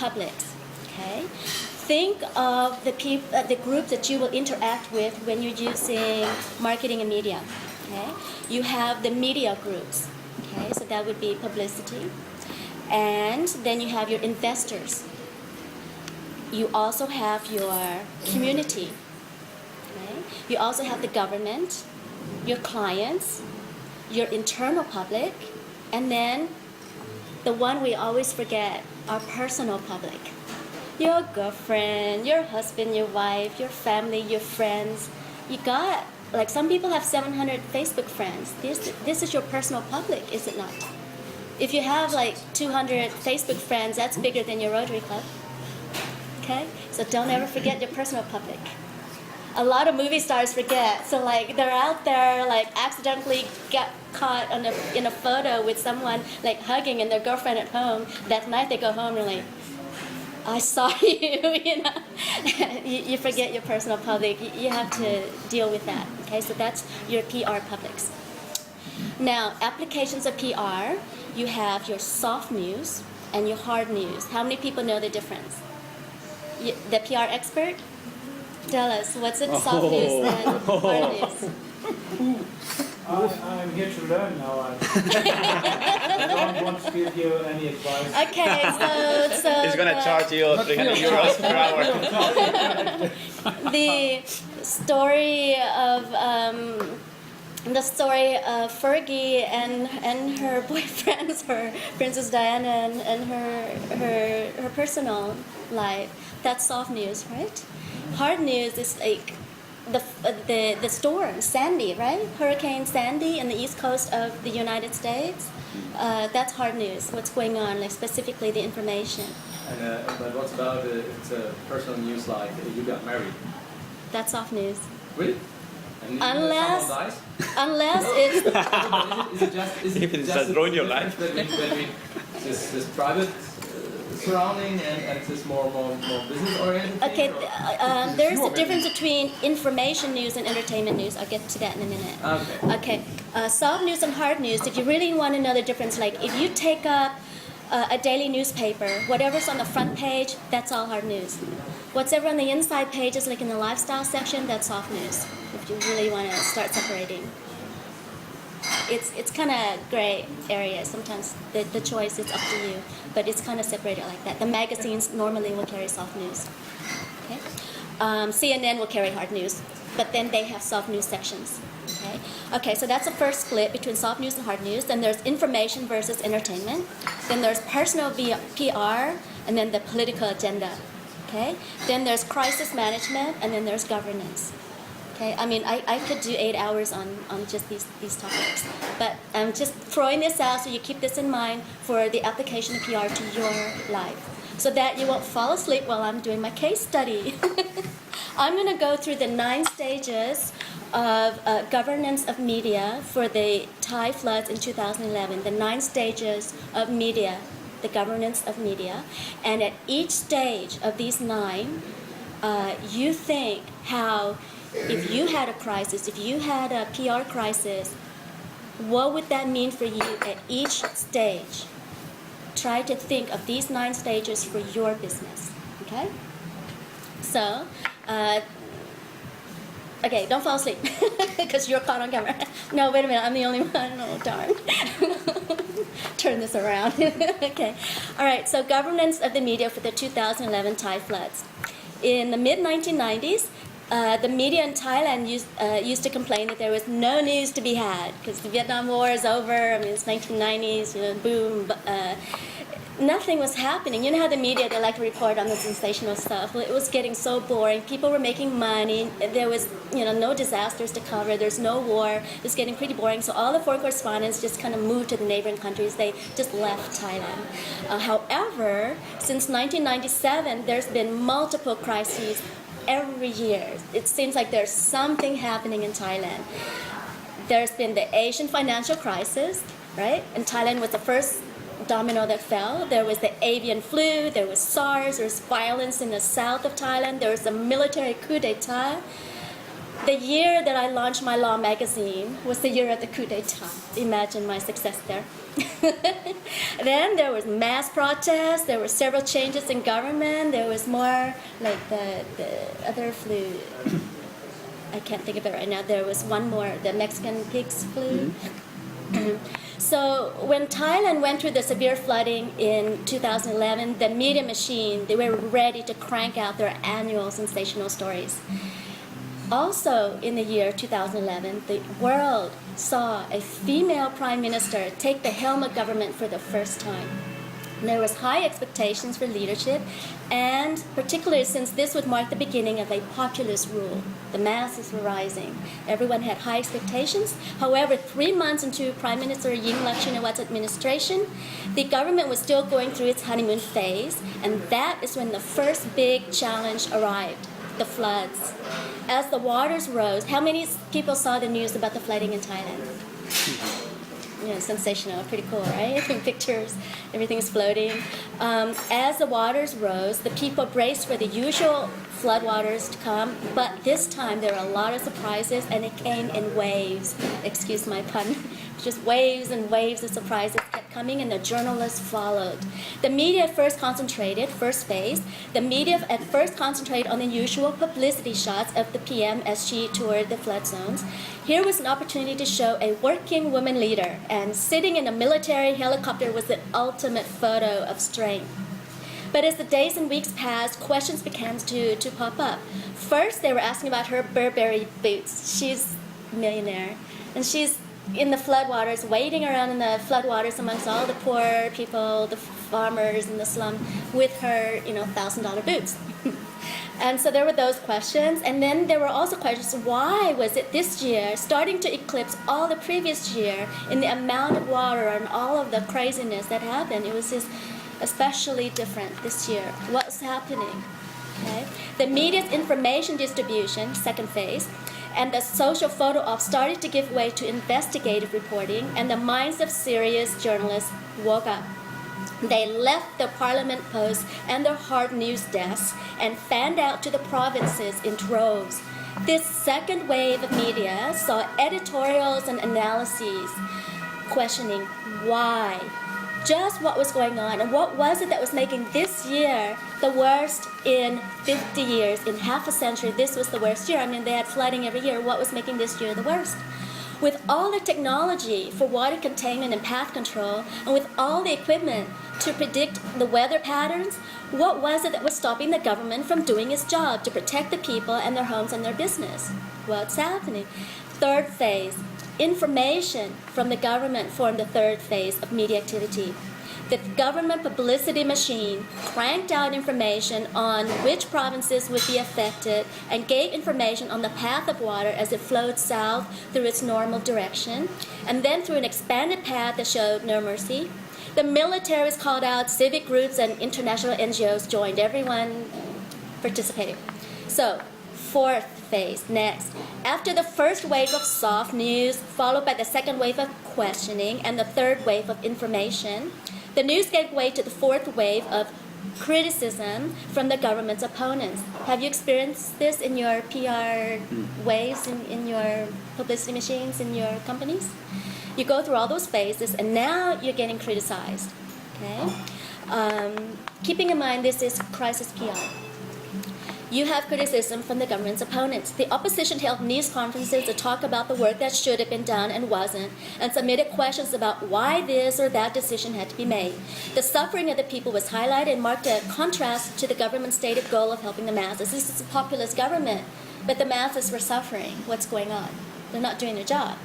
publics. Okay, think of the group that you will interact with when you're using marketing and media. Okay, you have the media groups. Okay, so that would be publicity, and then you have your investors. You also have your community. Okay, you also have the government, your clients, your internal public, and then the one we always forget, our personal public. Your girlfriend, your husband, your wife, your family, your friends. You got, like some people have 700 Facebook friends. This is your personal public, is it not? If you have like 200 Facebook friends, that's bigger than your Rotary Club. Okay? So don't ever forget your personal public. A lot of movie stars forget. So like they're out there like accidentally get caught in a photo with someone like hugging and their girlfriend at home. That night they go home and like, I saw you, you know. You forget your personal public. You have to deal with that. Okay, so that's your PR publics. Now, applications of PR, you have your soft news and your hard news. How many people know the difference? The PR expert? Tell us, what's it, soft news and hard news? I'm here to learn now. I don't want to give you any advice. Okay, so He's going to charge you 300 euros per hour. The story of Fergie and her boyfriends, her Princess Diana and her personal life. That's soft news, right? Hard news is like the storm, Sandy, right? Hurricane Sandy in the east coast of the United States. That's hard news. What's going on, like specifically the information. And but what about it's personal news like you got married? That's soft news. Really? And Unless no. it's Is it just If it does ruin your life. between this private surrounding and this more business oriented? okay. There's a difference between information news and entertainment news. I'll get to that in a minute. Okay. Okay. Soft news and hard news. If you really want to know the difference, like if you take up a daily newspaper, whatever's on the front page, that's all hard news. Whatever on the inside pages, like in the lifestyle section, that's soft news. If you really want to start separating. It's kind of gray area. Sometimes the choice is up to you, but it's kind of separated like that. The magazines normally will carry soft news. Okay, CNN will carry hard news, but then they have soft news sections. Okay, okay. So that's the first split between soft news and hard news. Then there's information versus entertainment. Then there's personal PR, and then the political agenda. Okay. Then there's crisis management, and then there's governance. Okay, I mean, I could do 8 hours on just these topics, but I'm just throwing this out so you keep this in mind for the application of PR to your life, so that you won't fall asleep while I'm doing my case study. I'm going to go through the 9 stages of governance of media for the Thai floods in 2011, the 9 stages of media, the governance of media, and at each stage of these 9, you think how, if you had a crisis, if you had a PR crisis, what would that mean for you at each stage? Try to think of these 9 stages for your business, okay? So, okay, don't fall asleep, because you're caught on camera. No, wait a minute, I'm the only one. Oh, darn. Turn this around. Okay. All right, so governance of the media for the 2011 Thai floods. In the mid-1990s, the media in Thailand used to complain that there was no news to be had because the Vietnam War is over. I mean, it's 1990s, you know, boom. Nothing was happening. You know how the media, they like to report on the sensational stuff. Well, it was getting so boring. People were making money. There was, you know, no disasters to cover. There's no war. It was getting pretty boring. So all the foreign correspondents just kind of moved to the neighboring countries. They just left Thailand. However, since 1997, there's been multiple crises every year. It seems like there's something happening in Thailand. There's been the Asian financial crisis, right? And Thailand was the first domino that fell. There was the avian flu, there was SARS, there was violence in the south of Thailand, there was a military coup d'etat. The year that I launched my law magazine was the year of the coup d'etat. Imagine my success there. Then there was mass protests, there were several changes in government, there was more, like the other flu, I can't think of it right now, there was one more, the Mexican pigs flu. So when Thailand went through the severe flooding in 2011, the media machine, they were ready to crank out their annual sensational stories. Also in the year 2011, the world saw a female prime minister take the helm of government for the first time. And there was high expectations for leadership, and particularly since this would mark the beginning of a populist rule. The masses were rising. Everyone had high expectations. However, 3 months into Prime Minister Yingluck Shinawat's administration, the government was still going through its honeymoon phase, and that is when the first big challenge arrived, the floods. As the waters rose, how many people saw the news about the flooding in Thailand? You know, sensational, pretty cool, right? Pictures, everything's floating. As the waters rose, the people braced for the usual floodwaters to come, but this time there were a lot of surprises, and it came in waves. Excuse my pun. Just waves and waves of surprises kept coming, and the journalists followed. The media at first concentrated, first phase, the media at first concentrated on the usual publicity shots of the PM as she toured the flood zones. Here was an opportunity to show a working woman leader, and sitting in a military helicopter was the ultimate photo of strength. But as the days and weeks passed, questions began to pop up. First, they were asking about her Burberry boots. She's a millionaire, and she's in the floodwaters, wading around in the floodwaters amongst all the poor people, the farmers in the slum, with her, $1,000 boots. And so there were those questions, and then there were also questions, why was it this year starting to eclipse all the previous year in the amount of water and all of the craziness that happened? It was just especially different this year. What's happening? Okay. The media's information distribution, second phase, and the social photo op started to give way to investigative reporting, and the minds of serious journalists woke up. They left their parliament posts and their hard news desks and fanned out to the provinces in droves. This second wave of media saw editorials and analyses questioning why, just what was going on, and what was it that was making this year the worst in 50 years. In half a century, this was the worst year. I mean, they had flooding every year. What was making this year the worst? With all the technology for water containment and path control, and with all the equipment to predict the weather patterns, what was it that was stopping the government from doing its job to protect the people and their homes and their business? What's happening? Third phase, information from the government formed the third phase of media activity. The government publicity machine cranked out information on which provinces would be affected and gave information on the path of water as it flowed south through its normal direction, and then through an expanded path that showed no mercy. The military was called out, civic groups and international NGOs joined, everyone participated. So, fourth phase, next. After the first wave of soft news, followed by the second wave of questioning and the third wave of information, the news gave way to the fourth wave of criticism from the government's opponents. Have you experienced this in your PR waves, in your publicity machines, in your companies? You go through all those phases, and now you're getting criticized. Okay? Keeping in mind this is crisis PR. You have criticism from the government's opponents. The opposition held news conferences to talk about the work that should have been done and wasn't, and submitted questions about why this or that decision had to be made. The suffering of the people was highlighted and marked a contrast to the government's stated goal of helping the masses. This is a populist government, but the masses were suffering. What's going on? They're not doing their job.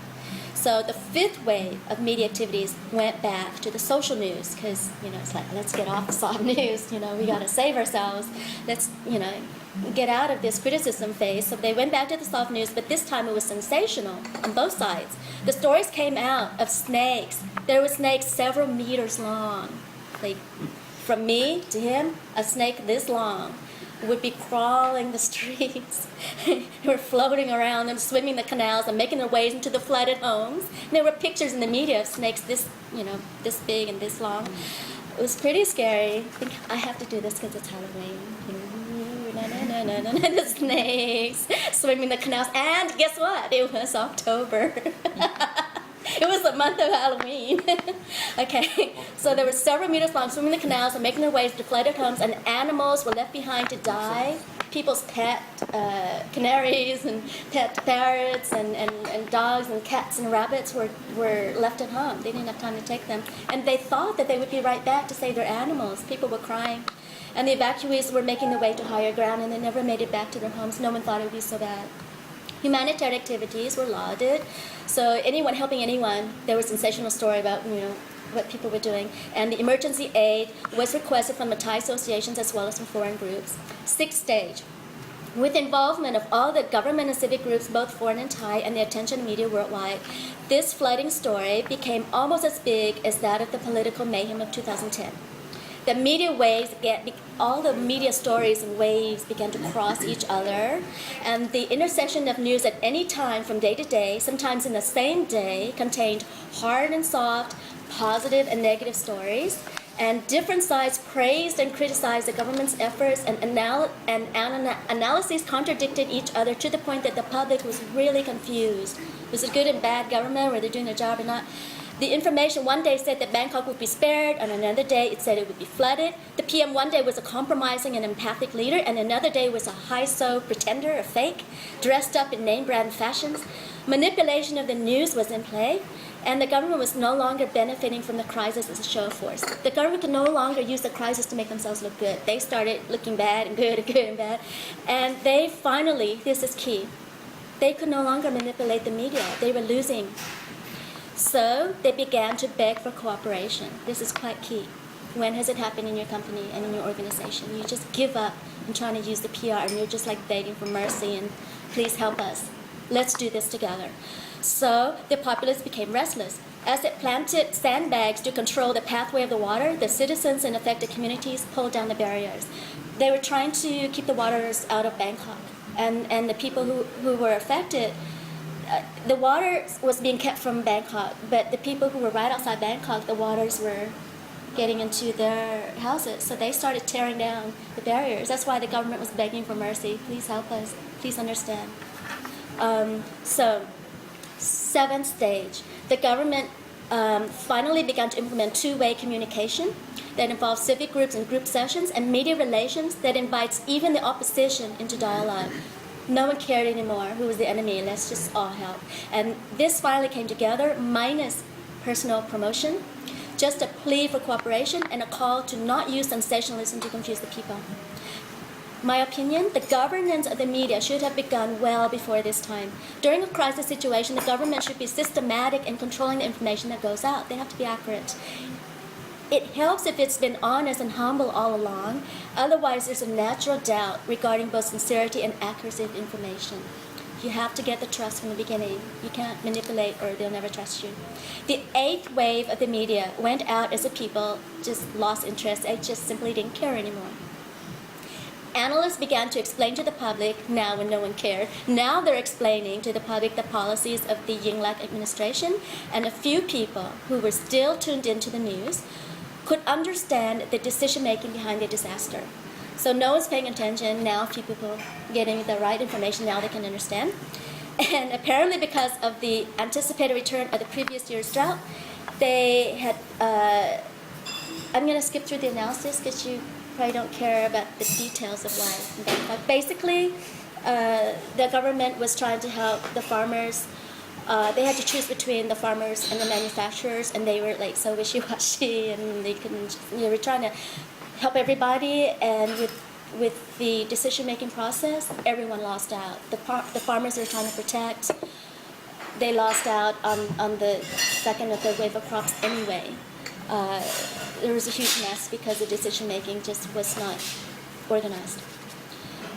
So the fifth wave of media activities went back to the social news because, it's like, let's get off the soft news. We got to save ourselves. Let's, get out of this criticism phase. So they went back to the soft news, but this time it was sensational on both sides. The stories came out of snakes. There were snakes several meters long. Like, from me to him, a snake this long would be crawling the streets. They were floating around and swimming the canals and making their ways into the flooded homes. And there were pictures in the media of snakes this big and this long. It was pretty scary. I think I have to do this because it's Halloween. and the snakes swimming in the canals. And guess what? It was October. It was the month of Halloween. Okay, so there were several meters long swimming in the canals and making their way to flooded homes, and animals were left behind to die. People's pet canaries and pet parrots and dogs and cats and rabbits were left at home. They didn't have time to take them. And they thought that they would be right back to save their animals. People were crying. And the evacuees were making their way to higher ground, and they never made it back to their homes. No one thought it would be so bad. Humanitarian activities were lauded. So anyone helping anyone, there was a sensational story about, what people were doing. And the emergency aid was requested from the Thai associations as well as from foreign groups. Sixth stage. With involvement of all the government and civic groups, both foreign and Thai, and the attention of media worldwide, this flooding story became almost as big as that of the political mayhem of 2010. The media waves, all the media stories and waves began to cross each other, and the intersection of news at any time from day to day, sometimes in the same day, contained hard and soft, positive and negative stories, and different sides praised and criticized the government's efforts, and analyses contradicted each other to the point that the public was really confused. Was it good and bad government? Were they doing their job or not? The information one day said that Bangkok would be spared, and another day it said it would be flooded. The PM one day was a compromising and empathic leader, and another day was a high-so pretender, a fake, dressed up in name-brand fashions. Manipulation of the news was in play, and the government was no longer benefiting from the crisis as a show of force. The government could no longer use the crisis to make themselves look good. They started looking bad and good and good and bad. And they finally, this is key, they could no longer manipulate the media. They were losing. So they began to beg for cooperation. This is quite key. When has it happened in your company and in your organization? You just give up and trying to use the PR, and you're just like begging for mercy and please help us. Let's do this together. So the populace became restless. As it planted sandbags to control the pathway of the water, the citizens in affected communities pulled down the barriers. They were trying to keep the waters out of Bangkok. And the people who were affected, the water was being kept from Bangkok, but the people who were right outside Bangkok, the waters were getting into their houses. So they started tearing down the barriers. That's why the government was begging for mercy. Please help us. Please understand. So, seventh stage, the government finally began to implement two-way communication that involves civic groups and group sessions, and media relations that invites even the opposition into dialogue. No one cared anymore who was the enemy. Let's just all help. And this finally came together, minus personal promotion, just a plea for cooperation and a call to not use sensationalism to confuse the people. My opinion, the governance of the media should have begun well before this time. During a crisis situation, the government should be systematic in controlling the information that goes out. They have to be accurate. It helps if it's been honest and humble all along. Otherwise, there's a natural doubt regarding both sincerity and accuracy of information. You have to get the trust from the beginning. You can't manipulate or they'll never trust you. The eighth wave of the media went out as the people just lost interest. They just simply didn't care anymore. Analysts began to explain to the public, now when no one cared, now they're explaining to the public the policies of the Yingluck administration, and a few people who were still tuned into the news could understand the decision-making behind the disaster. So no one's paying attention, now a few people getting the right information, now they can understand. And apparently because of the anticipated return of the previous year's drought, they had, I'm going to skip through the analysis because you probably don't care about the details of life in Bangkok. Basically, the government was trying to help the farmers. They had to choose between the farmers and the manufacturers, and they were like so wishy-washy, and they couldn't. They were trying to help everybody, and with the decision-making process, everyone lost out. The farmers they were trying to protect, they lost out on the second or third wave of crops anyway. There was a huge mess because the decision-making just was not organized.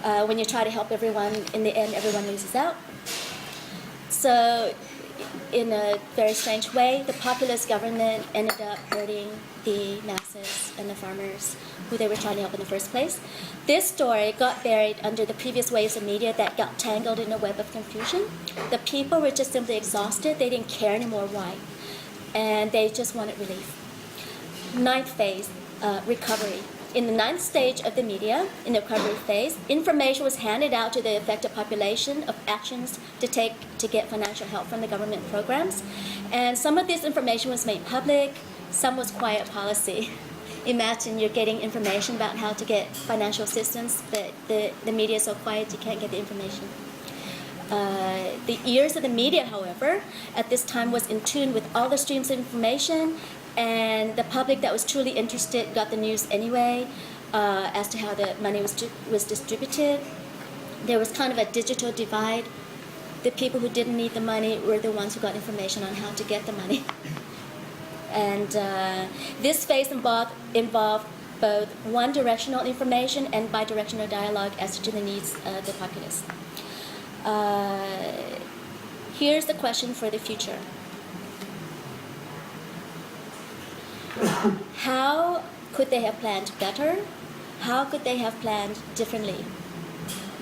When you try to help everyone, in the end, everyone loses out. So, in a very strange way, the populist government ended up hurting the masses and the farmers who they were trying to help in the first place. This story got buried under the previous waves of media that got tangled in a web of confusion. The people were just simply exhausted. They didn't care anymore why. And they just wanted relief. Ninth phase, recovery. in the 9th stage of the media, in the recovery phase, information was handed out to the affected population of actions to take to get financial help from the government programs. And some of this information was made public, some was quiet policy. Imagine you're getting information about how to get financial assistance, but the media is so quiet you can't get the information. The ears of the media, however, at this time was in tune with all the streams of information, and the public that was truly interested got the news anyway as to how the money was distributed. There was kind of a digital divide. The people who didn't need the money were the ones who got information on how to get the money. And this phase involved both one-directional information and bi-directional dialogue as to the needs of the populace. Here's the question for the future. How could they have planned better? How could they have planned differently?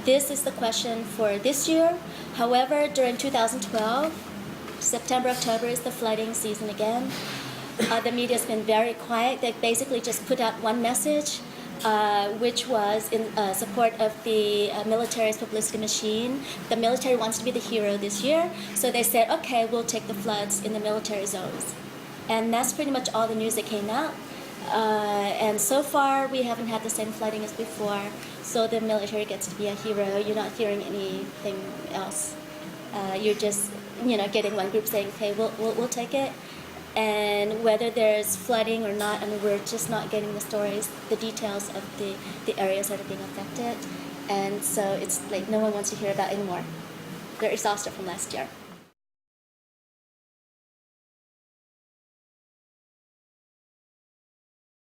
This is the question for this year. However, during 2012, September, October is the flooding season again. The media's been very quiet. They basically just put out one message, which was in support of the military's publicity machine. The military wants to be the hero this year, so they said, okay, we'll take the floods in the military zones. And that's pretty much all the news that came out. And so far, we haven't had the same flooding as before, so the military gets to be a hero. You're not hearing anything else. You're just, getting one group saying, okay, we'll take it. And whether there's flooding or not, we're just not getting the stories, the details of the areas that are being affected. And so it's like no one wants to hear about anymore. They're exhausted from last year.